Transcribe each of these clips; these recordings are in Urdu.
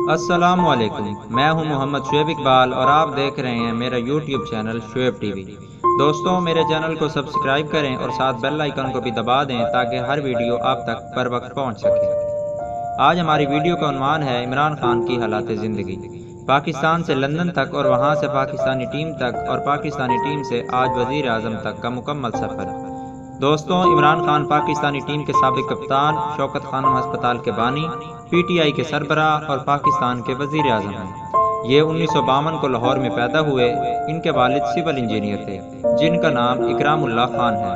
السلام علیکم، میں ہوں محمد شعیب اقبال اور آپ دیکھ رہے ہیں میرا YouTube channel Shoaib T V. دوستوں، میرے چینل کو سبسکرائب کریں اور ساتھ بیل آئیکن کو بھی دبا دیں تاکہ ہر ویڈیو آپ تک بر وقت پہنچ سکے۔ آج ہماری ویڈیو کا عنوان ہے عمران خان کی حالات زندگی۔ پاکستان سے لندن تک اور وہاں سے پاکستانی ٹیم تک اور پاکستانی ٹیم سے آج وزیر اعظم تک کا مکمل سفر۔ دوستوں، عمران خان پاکستانی ٹیم کے سابق کپتان، شوکت خانم ہسپتال کے بانی، پی ٹی آئی کے سربراہ اور پاکستان کے وزیر اعظم ہیں۔ یہ 1952 کو لاہور میں پیدا ہوئے۔ ان کے والد سول انجینئر تھے جن کا نام اکرام اللہ خان ہے۔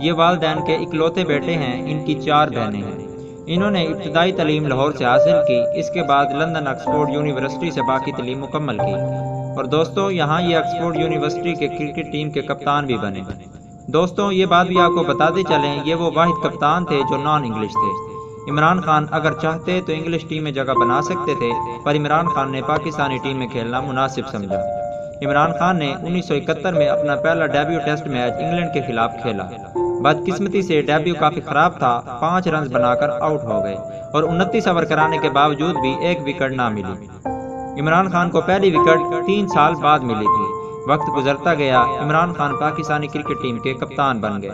یہ والدین کے اکلوتے بیٹے ہیں۔ ان کی 4 بہنیں ہیں۔ انہوں نے ابتدائی تعلیم لاہور سے حاصل کی، اس کے بعد لندن آکسفورڈ یونیورسٹی سے باقی تعلیم مکمل کی، اور دوستوں یہاں یہ آکسفورڈ یونیورسٹی کے کرکٹ ٹیم کے کپتان بھی بنے۔ دوستوں، یہ بات بھی آپ کو بتاتے چلیں، یہ وہ واحد کپتان تھے جو نان انگلش تھے۔ عمران خان اگر چاہتے تو انگلش ٹیم میں جگہ بنا سکتے تھے، پر عمران خان نے پاکستانی ٹیم میں کھیلنا مناسب سمجھا۔ عمران خان نے 1971 میں اپنا پہلا ڈیبیو ٹیسٹ میچ انگلینڈ کے خلاف کھیلا۔ بدقسمتی سے ڈیبیو کافی خراب تھا، 5 رنز بنا کر آؤٹ ہو گئے اور 29 اوور کرانے کے باوجود بھی 1 وکٹ نہ ملی۔ عمران خان کو پہلی وکٹ 3 سال بعد ملی تھی۔ وقت گزرتا گیا، عمران خان پاکستانی کرکٹ ٹیم کے کپتان بن گئے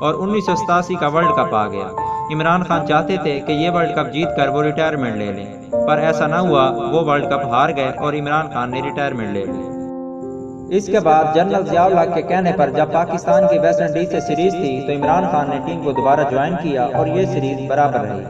اور 1987 کا ورلڈ کپ آ گیا۔ عمران خان چاہتے تھے کہ یہ ورلڈ کپ جیت کر وہ ریٹائرمنٹ لے لیں، پر ایسا نہ ہوا۔ وہ ورلڈ کپ ہار گئے اور عمران خان نے ریٹائرمنٹ لے لی۔ اس کے بعد جنرل ضیاء الحق کے کہنے پر جب پاکستان کی ویسٹ انڈیز سے سیریز تھی تو عمران خان نے ٹیم کو دوبارہ جوائن کیا اور یہ سیریز برابر رہی۔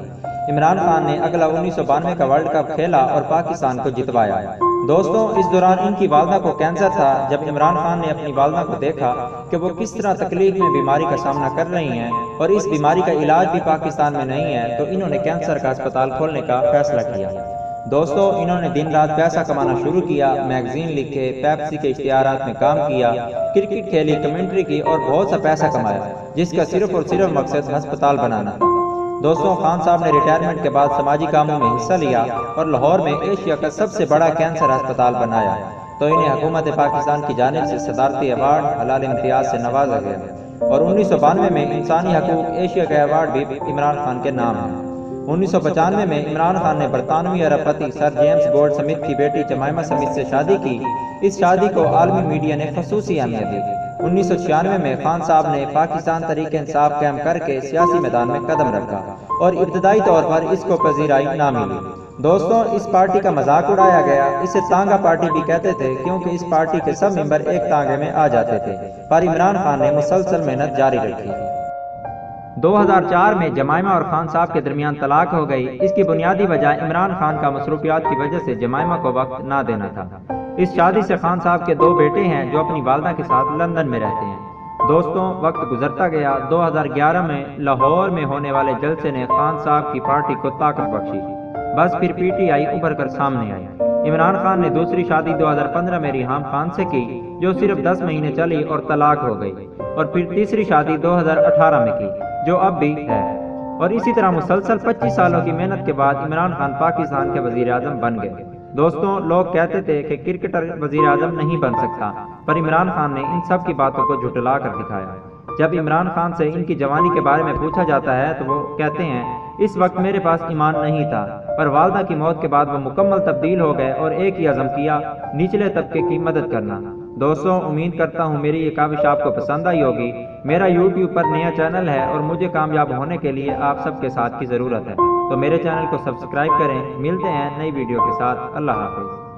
عمران خان نے اگلا 1992 کا ورلڈ کپ کھیلا اور پاکستان کو جتوایا۔ دوستوں، اس دوران ان کی والدہ کو کینسر تھا۔ جب عمران خان نے اپنی والدہ کو دیکھا کہ وہ کس طرح تکلیف میں بیماری کا سامنا کر رہی ہیں اور اس بیماری کا علاج بھی پاکستان میں نہیں ہے، تو انہوں نے کینسر کا اسپتال کھولنے کا فیصلہ کیا۔ دوستوں، انہوں نے دن رات پیسہ کمانا شروع کیا، میگزین لکھے، پیپسی کے اشتہارات میں کام کیا، کرکٹ کھیلی، کمنٹری کی اور بہت سا پیسہ کمایا، جس کا صرف اور صرف مقصد ہسپتال بنانا تھا۔ دوستوں، خان صاحب نے ریٹائرمنٹ کے بعد سماجی کاموں میں حصہ لیا اور لاہور میں ایشیا کا سب سے بڑا کینسر ہسپتال بنایا، تو انہیں حکومت پاکستان کی جانب سے صدارتی ایوارڈ حلال امتیاز سے نوازا گیا، اور 1992 میں انسانی حقوق ایشیا کا ایوارڈ بھی عمران خان کے نام ہے۔ 1995 میں عمران خان نے برطانوی ارب پتی سر جیمز گولڈ سمتھ کی بیٹی جمائمہ سمتھ سے شادی کی۔ اس شادی کو عالمی میڈیا نے خصوصی اہمیت دی۔ 1996 میں خان صاحب نے پاکستان تحریک انصاف قائم کر کے سیاسی میدان میں قدم رکھا اور ابتدائی طور پر اس کو پذیرائی نہ ملی۔ دوستوں، اس پارٹی کا مذاق اڑایا گیا۔ اسے تانگا پارٹی بھی کہتے تھے کیونکہ اس پارٹی کے سب ممبر ایک تانگے میں آ جاتے تھے، پر عمران خان نے مسلسل محنت جاری رکھی۔ 2004 میں جمائمہ اور خان صاحب کے درمیان طلاق ہو گئی۔ اس کی بنیادی وجہ عمران خان کا مصروفیات کی وجہ سے جمائمہ کو وقت نہ دینا تھا۔ اس شادی سے خان صاحب کے 2 بیٹے ہیں جو اپنی والدہ کے ساتھ لندن میں رہتے ہیں۔ دوستوں، وقت گزرتا گیا۔ 2011 میں لاہور میں ہونے والے جلسے نے خان صاحب کی پارٹی کو طاقت بخشی۔ بس پھر پی ٹی آئی ابھر کر سامنے آئی۔ عمران خان نے دوسری شادی 2015 میں ریحام خان سے کی جو صرف 10 مہینے چلی اور طلاق ہو گئی، اور پھر تیسری شادی 2018 میں کی جو اب بھی ہے، اور اسی طرح مسلسل 25 سالوں کی محنت کے بعد عمران خان پاکستان کے وزیر اعظم بن گئے۔ دوستوں، لوگ کہتے تھے کہ کرکٹر وزیر اعظم نہیں بن سکتا، پر عمران خان نے ان سب کی باتوں کو جھٹلا کر دکھایا۔ جب عمران خان سے ان کی جوانی کے بارے میں پوچھا جاتا ہے تو وہ کہتے ہیں، اس وقت میرے پاس ایمان نہیں تھا، پر والدہ کی موت کے بعد وہ مکمل تبدیل ہو گئے اور ایک ہی عزم کیا، نچلے طبقے کی مدد کرنا۔ دوستوں، امید کرتا ہوں میری یہ کاوش آپ کو پسند آئی ہوگی۔ میرا یوٹیوب پر نیا چینل ہے اور مجھے کامیاب ہونے کے لیے آپ سب کے ساتھ کی ضرورت ہے، تو میرے چینل کو سبسکرائب کریں۔ ملتے ہیں نئی ویڈیو کے ساتھ۔ اللہ حافظ۔